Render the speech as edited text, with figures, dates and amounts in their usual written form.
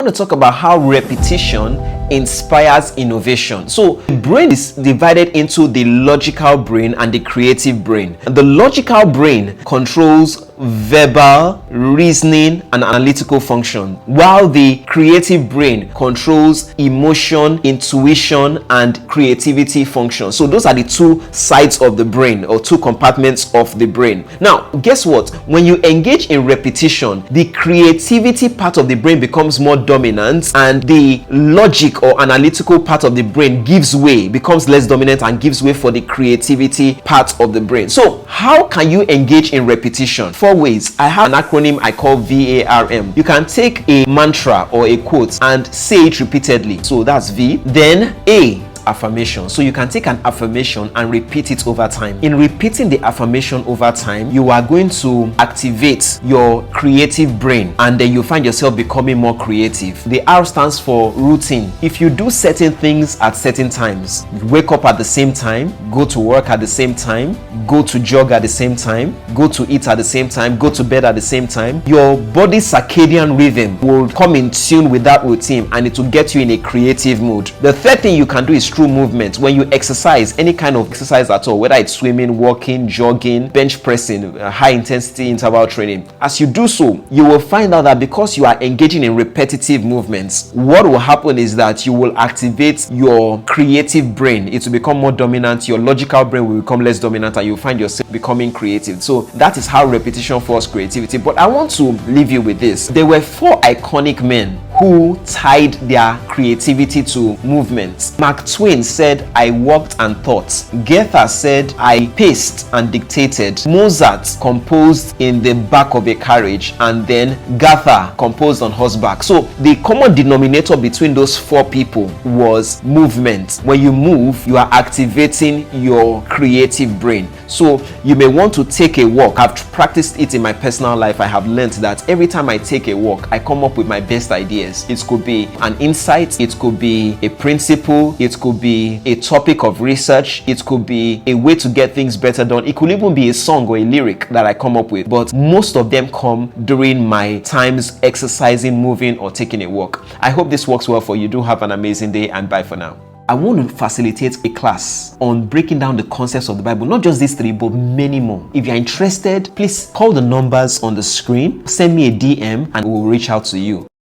I want to talk about how repetition inspires innovation. So the brain is divided into the logical brain and the creative brain. And the logical brain controls verbal, reasoning, and analytical function, while the creative brain controls emotion, intuition, and creativity function. So those are the two sides of the brain, or two compartments of the brain. Now, guess what? When you engage in repetition, the creativity part of the brain becomes more dominant, and the logic or analytical part of the brain gives way, becomes less dominant, and gives way for the creativity part of the brain. So how can you engage in repetition? Ways. I have an acronym I call VARM. You can take a mantra or a quote and say it repeatedly. So that's V. Then A, affirmation. So you can take an affirmation and repeat it over time. In repeating the affirmation over time, you are going to activate your creative brain, and then you find yourself becoming more creative. The R stands for routine. If you do certain things at certain times, you wake up at the same time, go to work at the same time, go to jog at the same time, go to eat at the same time, go to bed at the same time, your body's circadian rhythm will come in tune with that routine, and it will get you in a creative mood. The third thing you can do is through movement. When you exercise, any kind of exercise at all, whether it's swimming, walking, jogging, bench pressing, high intensity interval training, as you do so, you will find out that because you are engaging in repetitive movements, what will happen is that you will activate your creative brain. It will become more dominant, your logical brain will become less dominant, and you'll find yourself becoming creative. So that is how repetition fuels creativity. But I want to leave you with this. There were 4 iconic men who tied their creativity to movement. Mark Twain said, "I walked and thought." Goethe said, "I paced and dictated." Mozart composed in the back of a carriage, and then Goethe composed on horseback. So the common denominator between those 4 people was movement. When you move, you are activating your creative brain. So you may want to take a walk. I've practiced it in my personal life. I have learned that every time I take a walk, I come up with my best ideas. It could be an insight, it could be a principle, it could be a topic of research, it could be a way to get things better done. It could even be a song or a lyric that I come up with. But most of them come during my times exercising, moving, or taking a walk. I hope this works well for you. Do have an amazing day, and bye for now. I want to facilitate a class on breaking down the concepts of the Bible, not just these 3, but many more. If you're interested, please call the numbers on the screen, send me a DM, and we'll reach out to you.